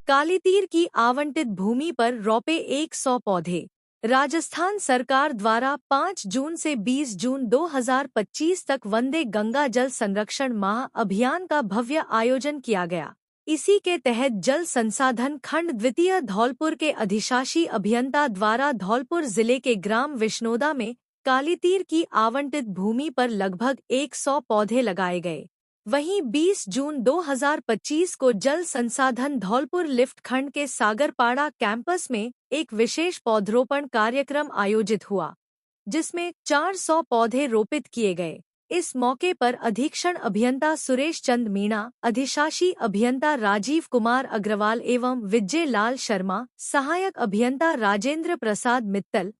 कालीतीर की आवंटित भूमि पर रोपे 100 पौधे। राजस्थान सरकार द्वारा 5 जून से 20 जून 2025 तक वंदे गंगा जल संरक्षण माह अभियान का भव्य आयोजन किया गया। इसी के तहत जल संसाधन खंड द्वितीय धौलपुर के अधिशासी अभियंता द्वारा धौलपुर जिले के ग्राम विष्णोदा में कालीतीर की आवंटित भूमि पर लगभग 100 पौधे लगाए गए। वहीं 20 जून 2025 को जल संसाधन धौलपुर लिफ्ट खंड के सागरपाड़ा कैंपस में एक विशेष पौधरोपण कार्यक्रम आयोजित हुआ, जिसमें 400 पौधे रोपित किए गए। इस मौके पर अधीक्षण अभियंता सुरेश चंद मीणा, अधिशासी अभियंता राजीव कुमार अग्रवाल एवं विजय लाल शर्मा, सहायक अभियंता राजेंद्र प्रसाद मित्तल,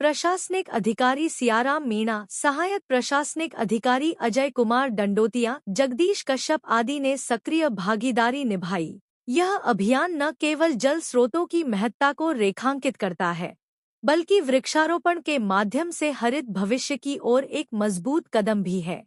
प्रशासनिक अधिकारी सियाराम मीणा, सहायक प्रशासनिक अधिकारी अजय कुमार डंडोतिया, जगदीश कश्यप आदि ने सक्रिय भागीदारी निभाई। यह अभियान न केवल जल स्रोतों की महत्ता को रेखांकित करता है, बल्कि वृक्षारोपण के माध्यम से हरित भविष्य की ओर एक मजबूत कदम भी है।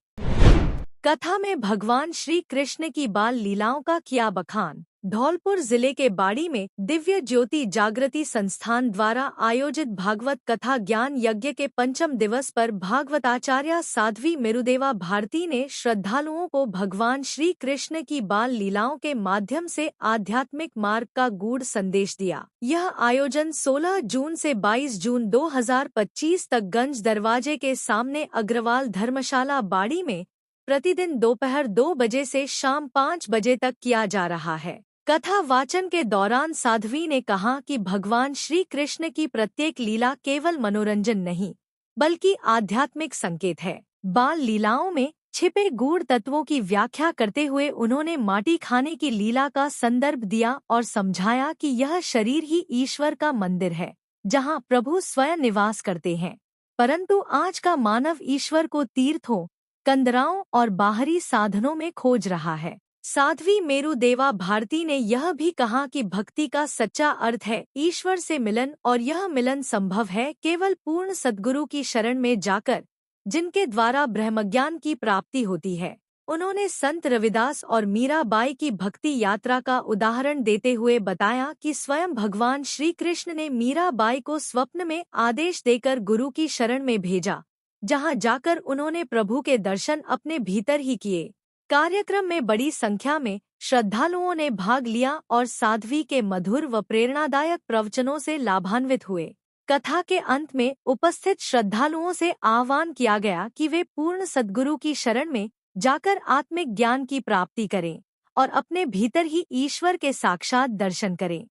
कथा में भगवान श्री कृष्ण की बाल लीलाओं का किया बखान। धौलपुर जिले के बाड़ी में दिव्य ज्योति जागृति संस्थान द्वारा आयोजित भागवत कथा ज्ञान यज्ञ के 5म दिवस पर भागवताचार्य साध्वी मेरुदेवा भारती ने श्रद्धालुओं को भगवान श्री कृष्ण की बाल लीलाओं के माध्यम से आध्यात्मिक मार्ग का गूढ़ संदेश दिया। यह आयोजन 16 जून से 22 जून 2025 तक गंज दरवाजे के सामने अग्रवाल धर्मशाला बाड़ी में प्रतिदिन दोपहर 2 बजे से शाम 5 बजे तक किया जा रहा है। कथा वाचन के दौरान साध्वी ने कहा कि भगवान श्री कृष्ण की प्रत्येक लीला केवल मनोरंजन नहीं, बल्कि आध्यात्मिक संकेत है। बाल लीलाओं में छिपे गूढ़ तत्वों की व्याख्या करते हुए उन्होंने माटी खाने की लीला का संदर्भ दिया और समझाया कि यह शरीर ही ईश्वर का मंदिर है, जहां प्रभु स्वयं निवास करते हैं। परंतु आज का मानव ईश्वर को तीर्थों, कंदराओं और बाहरी साधनों में खोज रहा है। साध्वी मेरुदेवा भारती ने यह भी कहा कि भक्ति का सच्चा अर्थ है ईश्वर से मिलन, और यह मिलन संभव है केवल पूर्ण सद्गुरु की शरण में जाकर, जिनके द्वारा ब्रह्मज्ञान की प्राप्ति होती है। उन्होंने संत रविदास और मीराबाई की भक्ति यात्रा का उदाहरण देते हुए बताया कि स्वयं भगवान श्री कृष्ण ने मीराबाई को स्वप्न में आदेश देकर गुरु की शरण में भेजा, जहां जाकर उन्होंने प्रभु के दर्शन अपने भीतर ही किए। कार्यक्रम में बड़ी संख्या में श्रद्धालुओं ने भाग लिया और साध्वी के मधुर व प्रेरणादायक प्रवचनों से लाभान्वित हुए। कथा के अंत में उपस्थित श्रद्धालुओं से आह्वान किया गया कि वे पूर्ण सद्गुरु की शरण में जाकर आत्मिक ज्ञान की प्राप्ति करें और अपने भीतर ही ईश्वर के साक्षात दर्शन करें।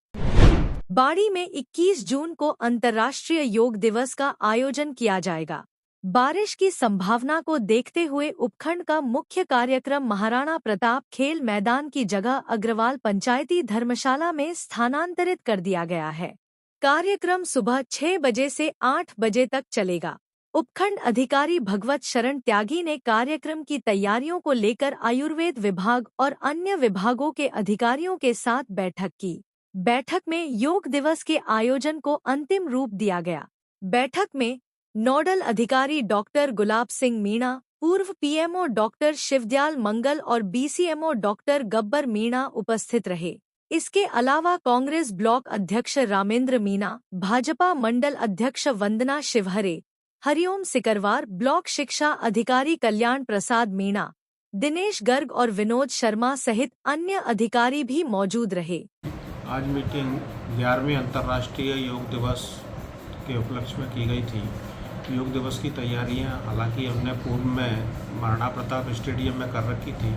बाड़ी में 21 जून को अंतर्राष्ट्रीय योग दिवस का आयोजन किया जाएगा। बारिश की संभावना को देखते हुए उपखंड का मुख्य कार्यक्रम महाराणा प्रताप खेल मैदान की जगह अग्रवाल पंचायती धर्मशाला में स्थानांतरित कर दिया गया है। कार्यक्रम सुबह 6 बजे से 8 बजे तक चलेगा। उपखंड अधिकारी भगवत शरण त्यागी ने कार्यक्रम की तैयारियों को लेकर आयुर्वेद विभाग और अन्य विभागों के अधिकारियों के साथ बैठक की। बैठक में योग दिवस के आयोजन को अंतिम रूप दिया गया। बैठक में नोडल अधिकारी डॉक्टर गुलाब सिंह मीणा, पूर्व पीएमओ डॉक्टर शिवदयाल मंगल और बीसीएमओ डॉक्टर गब्बर मीणा उपस्थित रहे। इसके अलावा कांग्रेस ब्लॉक अध्यक्ष रामेंद्र मीणा, भाजपा मंडल अध्यक्ष वंदना शिवहरे, हरिओम सिकरवार, ब्लॉक शिक्षा अधिकारी कल्याण प्रसाद मीणा, दिनेश गर्ग और विनोद शर्मा सहित अन्य अधिकारी भी मौजूद रहे। आज मीटिंग 11वें अंतर्राष्ट्रीय योग दिवस के उपलक्ष्य में की गई थी। योग दिवस की तैयारियां हालांकि हमने पूर्व में महाराणा प्रताप स्टेडियम में कर रखी थी,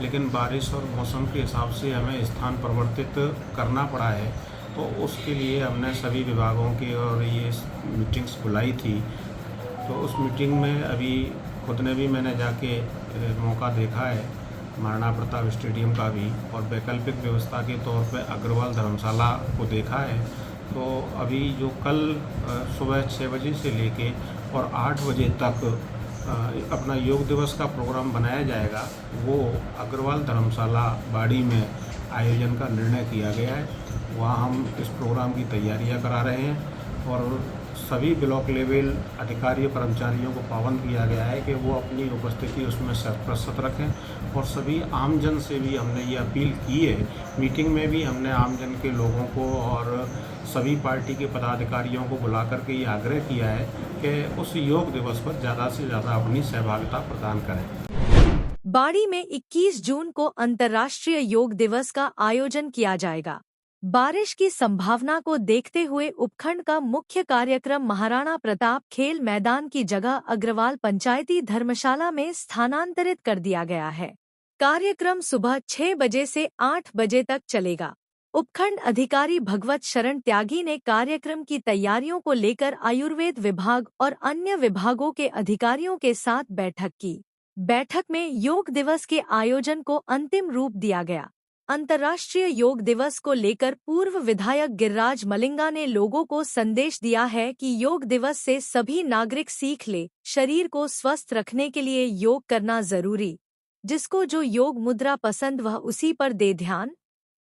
लेकिन बारिश और मौसम के हिसाब से हमें स्थान परिवर्तित करना पड़ा है, तो उसके लिए हमने सभी विभागों की और ये मीटिंग्स बुलाई थी। तो उस मीटिंग में अभी खुद ने भी मैंने जाके मौका देखा है महाराणा प्रताप स्टेडियम का भी, और वैकल्पिक व्यवस्था के तौर पे अग्रवाल धर्मशाला को देखा है। तो अभी जो कल सुबह 6 बजे से लेके और 8 बजे तक अपना योग दिवस का प्रोग्राम बनाया जाएगा, वो अग्रवाल धर्मशाला बाड़ी में आयोजन का निर्णय किया गया है। वहाँ हम इस प्रोग्राम की तैयारियां करा रहे हैं और सभी ब्लॉक लेवल अधिकारियों कर्मचारियों को पाबंद किया गया है कि वो अपनी उपस्थिति उसमें शत-प्रतिशत रखें। और सभी आमजन से भी हमने ये अपील की है। मीटिंग में भी हमने आमजन के लोगों को और सभी पार्टी के पदाधिकारियों को बुला करके ये आग्रह किया है कि उस योग दिवस पर ज़्यादा से ज़्यादा अपनी सहभागिता प्रदान करें। बाड़ी में 21 जून को अंतर्राष्ट्रीय योग दिवस का आयोजन किया जाएगा। बारिश की संभावना को देखते हुए उपखंड का मुख्य कार्यक्रम महाराणा प्रताप खेल मैदान की जगह अग्रवाल पंचायती धर्मशाला में स्थानांतरित कर दिया गया है। कार्यक्रम सुबह 6 बजे से 8 बजे तक चलेगा। उपखंड अधिकारी भगवत शरण त्यागी ने कार्यक्रम की तैयारियों को लेकर आयुर्वेद विभाग और अन्य विभागों के अधिकारियों के साथ बैठक की। बैठक में योग दिवस के आयोजन को अंतिम रूप दिया गया। अंतर्राष्ट्रीय योग दिवस को लेकर पूर्व विधायक गिरिराज मलिंगा ने लोगों को संदेश दिया है कि योग दिवस से सभी नागरिक सीख ले, शरीर को स्वस्थ रखने के लिए योग करना जरूरी, जिसको जो योग मुद्रा पसंद वह उसी पर दे ध्यान।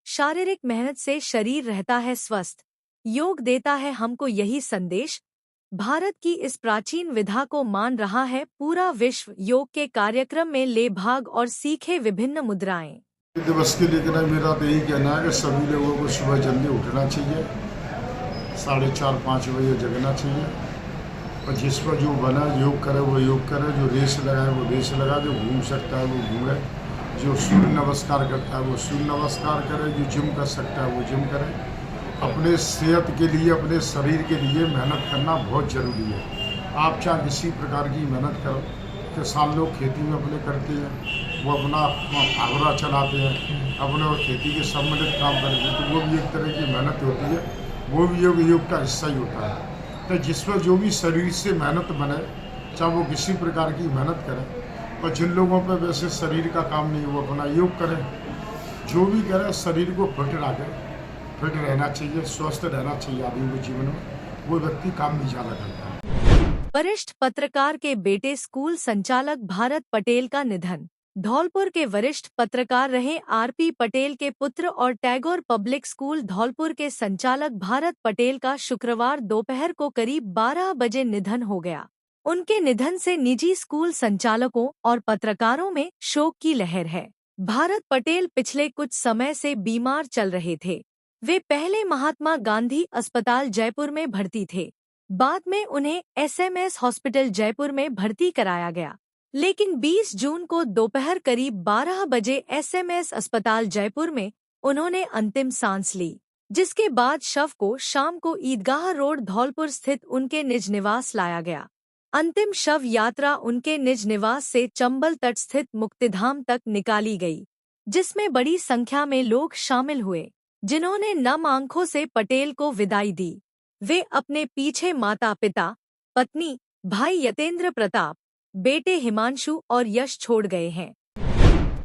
शारीरिक मेहनत से शरीर रहता है स्वस्थ, योग देता है हमको यही संदेश। भारत की इस प्राचीन विधा को मान रहा है पूरा विश्व। योग के कार्यक्रम में ले भाग और सीखे विभिन्न मुद्राएं। दिवस के लेकर मेरा तो यही कहना है कि सभी लोगों को सुबह जल्दी उठना चाहिए, 4:30-5 बजे जगना चाहिए, और जिस पर जो बना योग करे वो योग करे, जो रेस लगाए वो रेस लगाए, जो घूम सकता है वो घूमे, जो सूर्य नमस्कार करता है वो सूर्य नमस्कार करे, जो जिम कर सकता है वो जिम करे। अपने सेहत के लिए, अपने शरीर के लिए मेहनत करना बहुत ज़रूरी है। आप चाहे किसी प्रकार की मेहनत करो, किसान लोग खेती में अपने करते हैं, वो अपना आगरा चलाते हैं, अपने और खेती के सम्मिलित काम करते हैं, तो वो भी एक तरह की मेहनत होती है, वो भी योग का हिस्सा ही होता है। तो जिस पर जो भी शरीर से मेहनत बने, चाहे वो किसी प्रकार की मेहनत करें, और जिन लोगों पे वैसे शरीर का काम नहीं वो अपना योग करें, जो भी करें शरीर को फिट रखें, फिट रहना चाहिए, स्वस्थ रहना चाहिए आदमी के जीवन में, वो व्यक्ति काम भी ज़्यादा करता है। वरिष्ठ पत्रकार के बेटे स्कूल संचालक भारत पटेल का निधन। धौलपुर के वरिष्ठ पत्रकार रहे आरपी पटेल के पुत्र और टैगोर पब्लिक स्कूल धौलपुर के संचालक भारत पटेल का शुक्रवार दोपहर को करीब 12 बजे निधन हो गया। उनके निधन से निजी स्कूल संचालकों और पत्रकारों में शोक की लहर है। भारत पटेल पिछले कुछ समय से बीमार चल रहे थे। वे पहले महात्मा गांधी अस्पताल जयपुर में भर्ती थे। बाद में उन्हें एसएमएस हॉस्पिटल जयपुर में भर्ती कराया गया, लेकिन 20 जून को दोपहर करीब 12 बजे एसएमएस अस्पताल जयपुर में उन्होंने अंतिम सांस ली, जिसके बाद शव को शाम को ईदगाह रोड धौलपुर स्थित उनके निज निवास लाया गया। अंतिम शव यात्रा उनके निज निवास से चंबल तट स्थित मुक्तिधाम तक निकाली गई, जिसमें बड़ी संख्या में लोग शामिल हुए, जिन्होंने नम आंखों से पटेल को विदाई दी। वे अपने पीछे माता पिता, पत्नी, भाई यतेंद्र प्रताप, बेटे हिमांशु और यश छोड़ गए हैं।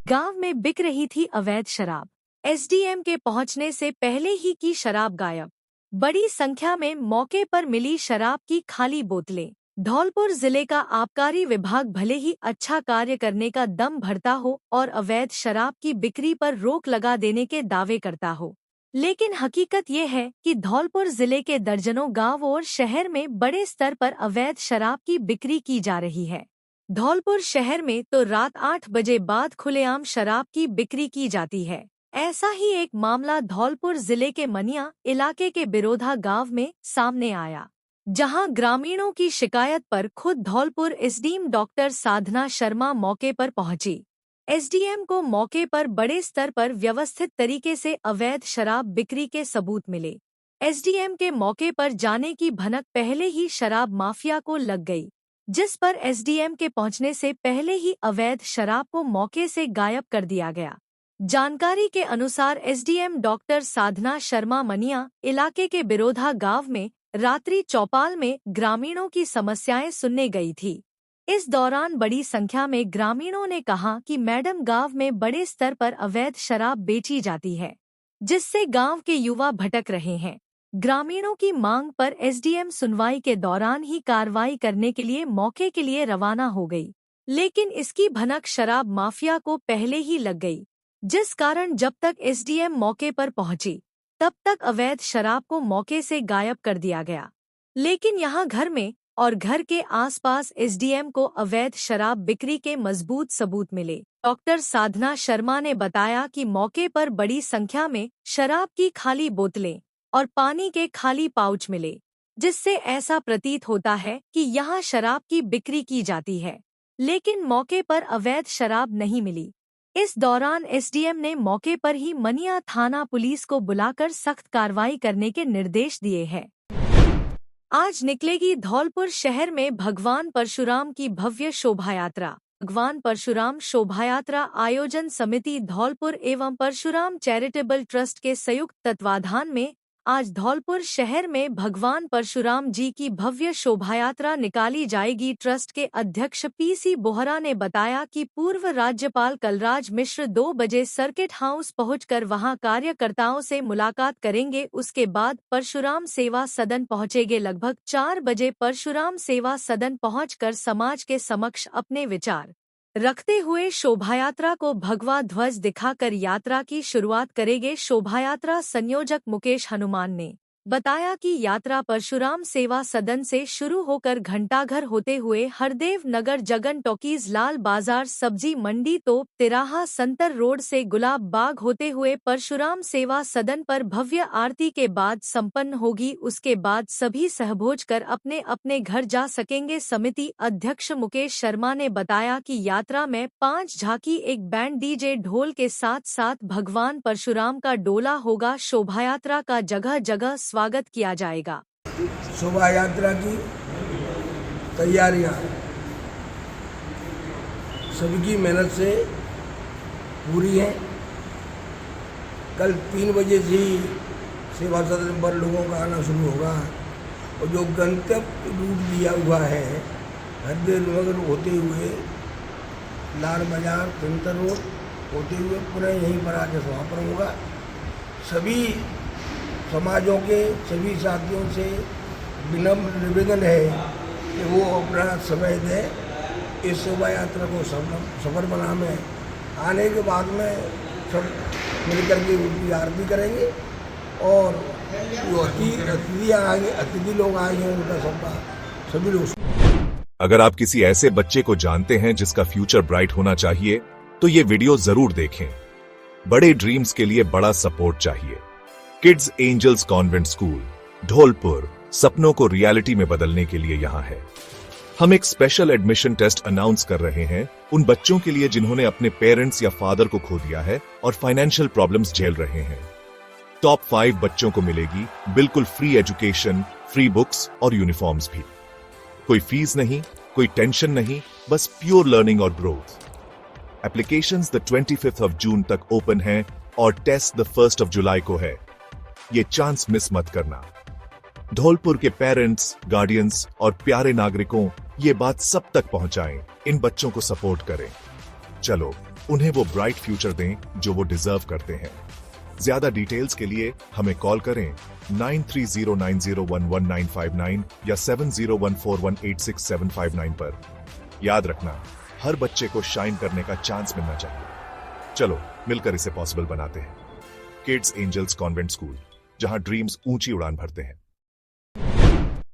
गांव में बिक रही थी अवैध शराब। एसडीएम के पहुंचने से पहले ही की शराब गायब। बड़ी संख्या में मौके पर मिली शराब की खाली बोतलें। धौलपुर जिले का आबकारी विभाग भले ही अच्छा कार्य करने का दम भरता हो और अवैध शराब की बिक्री पर रोक लगा देने के दावे करता हो, लेकिन हकीकत ये है कि धौलपुर जिले के दर्जनों गांव और शहर में बड़े स्तर पर अवैध शराब की बिक्री की जा रही है। धौलपुर शहर में तो रात 8 बजे बाद खुलेआम शराब की बिक्री की जाती है। ऐसा ही एक मामला धौलपुर जिले के मनिया इलाके के बिरोधा गांव में सामने आया, जहां ग्रामीणों की शिकायत पर खुद धौलपुर एसडीएम डॉक्टर साधना शर्मा मौके पर पहुंची। एसडीएम को मौके पर बड़े स्तर पर व्यवस्थित तरीके से अवैध शराब बिक्री के सबूत मिले। एसडीएम के मौके पर जाने की भनक पहले ही शराब माफिया को लग गई, जिस पर एसडीएम के पहुंचने से पहले ही अवैध शराब को मौके से गायब कर दिया गया। जानकारी के अनुसार एसडीएम डॉक्टर साधना शर्मा मनिया इलाके के बिरोधा गांव में रात्रि चौपाल में ग्रामीणों की समस्याएं सुनने गई थी। इस दौरान बड़ी संख्या में ग्रामीणों ने कहा कि मैडम गांव में बड़े स्तर पर अवैध शराब बेची जाती है, जिससे गांव के युवा भटक रहे हैं। ग्रामीणों की मांग पर एसडीएम सुनवाई के दौरान ही कार्रवाई करने के लिए मौके के लिए रवाना हो गई, लेकिन इसकी भनक शराब माफिया को पहले ही लग गई, जिस कारण जब तक एसडीएम मौके पर पहुंची तब तक अवैध शराब को मौके से गायब कर दिया गया। लेकिन यहाँ घर में और घर के आसपास एसडीएम को अवैध शराब बिक्री के मजबूत सबूत मिले। डॉक्टर साधना शर्मा ने बताया कि मौके पर बड़ी संख्या में शराब की खाली बोतलें और पानी के खाली पाउच मिले, जिससे ऐसा प्रतीत होता है कि यहाँ शराब की बिक्री की जाती है, लेकिन मौके पर अवैध शराब नहीं मिली। इस दौरान एसडीएम ने मौके पर ही मनिया थाना पुलिस को बुलाकर सख्त कार्रवाई करने के निर्देश दिए हैं। आज निकलेगी धौलपुर शहर में भगवान परशुराम की भव्य शोभायात्रा। भगवान परशुराम शोभायात्रा आयोजन समिति धौलपुर एवं परशुराम चैरिटेबल ट्रस्ट के संयुक्त तत्वाधान में आज धौलपुर शहर में भगवान परशुराम जी की भव्य शोभायात्रा निकाली जाएगी। ट्रस्ट के अध्यक्ष पीसी बोहरा ने बताया कि पूर्व राज्यपाल कलराज मिश्र 2 बजे सर्किट हाउस पहुंचकर वहां कार्यकर्ताओं से मुलाकात करेंगे। उसके बाद परशुराम सेवा सदन पहुंचेंगे। लगभग 4 बजे परशुराम सेवा सदन पहुंचकर समाज के समक्ष अपने विचार रखते हुए शोभायात्रा को भगवा ध्वज दिखाकर यात्रा की शुरुआत करेंगे। शोभायात्रा संयोजक मुकेश हनुमान ने बताया कि यात्रा परशुराम सेवा सदन से शुरू होकर घंटाघर होते हुए हरदेव नगर, जगन टॉकीज, लाल बाजार, सब्जी मंडी, तोप तिराहा, संतर रोड से गुलाब बाग होते हुए परशुराम सेवा सदन पर भव्य आरती के बाद संपन्न होगी। उसके बाद सभी सहभोज कर अपने अपने घर जा सकेंगे। समिति अध्यक्ष मुकेश शर्मा ने बताया कि यात्रा में 5 झांकी, एक बैंड, डीजे, ढोल के साथ साथ भगवान परशुराम का डोला होगा। शोभायात्रा का जगह जगह स्वागत किया जाएगा। शोभा यात्रा की तैयारियां सभी की मेहनत से पूरी हैं। कल 3 बजे से ही सेवा सदन पर लोगों का आना शुरू होगा और जो गंतव्य रूट दिया हुआ है हरदेव नगर होते हुए लाल बाजार तिंतर रोड होते हुए पुनः यहीं पर आके समापन होगा। सभी समाजों के सभी साथियों से विनम्र निवेदन है कि वो अपना समय दें, इस शोभा यात्रा को सफल बनाने आने के बाद में सब मिलकर के उनकी आरती करेंगे और जो अतिथि लोग आएंगे उनका सबका सभी लोग। अगर आप किसी ऐसे बच्चे को जानते हैं जिसका फ्यूचर ब्राइट होना चाहिए तो ये वीडियो जरूर देखें। बड़े ड्रीम्स के लिए बड़ा सपोर्ट चाहिए। Kids Angels Convent School Dholpur सपनों को रियलिटी में बदलने के लिए यहाँ है। हम एक स्पेशल एडमिशन टेस्ट अनाउंस कर रहे हैं उन बच्चों के लिए जिन्होंने अपने पेरेंट्स या फादर को खो दिया है और फाइनेंशियल प्रॉब्लम्स झेल रहे हैं। टॉप 5 बच्चों को मिलेगी बिल्कुल फ्री एजुकेशन, फ्री बुक्स और यूनिफॉर्म्स भी। कोई फीस नहीं, कोई टेंशन नहीं, बस प्योर लर्निंग और growth. Applications the 25th of June तक ओपन हैं और test the 1st of July को है। ये चांस मिस मत करना। धौलपुर के पेरेंट्स, गार्डियंस और प्यारे नागरिकों ये बात सब तक पहुंचाएं। इन बच्चों को सपोर्ट करें। चलो उन्हें वो ब्राइट फ्यूचर दें जो वो डिजर्व करते हैं। ज्यादा डिटेल्स के लिए हमें कॉल करें 9309011959 या 7014186759 पर। याद रखना, हर बच्चे को शाइन करने का चांस मिलना चाहिए। चलो मिलकर इसे पॉसिबल बनाते हैं। किड्स एंजल्स कॉन्वेंट स्कूल, जहां ड्रीम्स ऊंची उड़ान भरते हैं।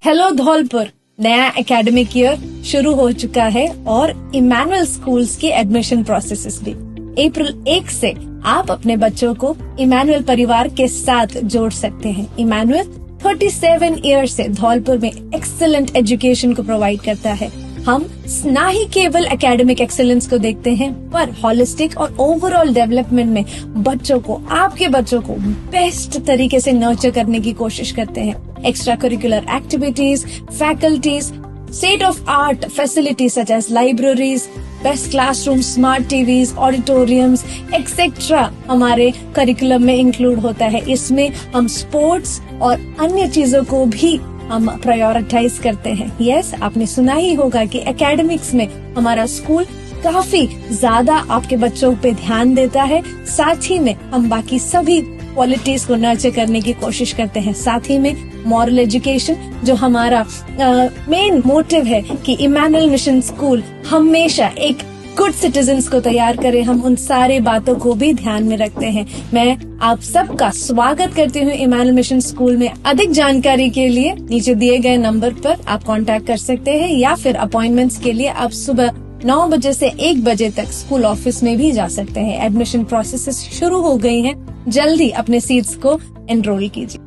हेलो धौलपुर, नया एकेडमिक ईयर शुरू हो चुका है और इमैनुअल स्कूल्स के एडमिशन प्रोसेसेस भी। अप्रैल 1 से आप अपने बच्चों को इमैनुअल परिवार के साथ जोड़ सकते हैं। इमैनुअल 37 ईयर से धौलपुर में एक्सीलेंट एजुकेशन को प्रोवाइड करता है। हम ना ही केवल एकेडमिक एक्सेलेंस को देखते हैं पर हॉलिस्टिक और ओवरऑल डेवलपमेंट में बच्चों को, आपके बच्चों को बेस्ट तरीके से नर्चर करने की कोशिश करते हैं। Extra curricular activities, faculties, state of art facilities such as libraries, best classroom, smart TVs, auditoriums etcetera हमारे करिकुलम में इंक्लूड होता है। इसमें हम स्पोर्ट्स और अन्य चीजों को भी हम प्रायोरिटाइज करते हैं। यस, आपने सुना ही होगा कि एकेडमिक्स में हमारा स्कूल काफी ज्यादा आपके बच्चों पे ध्यान देता है। साथ ही में हम बाकी सभी क्वालिटीज को नर्चर करने की कोशिश करते हैं। साथ ही में मॉरल एजुकेशन जो हमारा मेन मोटिव है कि इमैनुअल मिशन स्कूल हमेशा एक गुड सिटीजन्स को तैयार करे, हम उन सारे बातों को भी ध्यान में रखते हैं। मैं आप सबका स्वागत करती हूँ इमैनुअल मिशन स्कूल में। अधिक जानकारी के लिए नीचे दिए गए नंबर पर आप कांटेक्ट कर सकते हैं या फिर अपॉइंटमेंट्स के लिए आप सुबह 9 बजे से 1 बजे तक स्कूल ऑफिस में भी जा सकते हैं। एडमिशन प्रोसेस शुरू हो गई हैं, जल्दी अपने सीट्स को एनरोल कीजिए।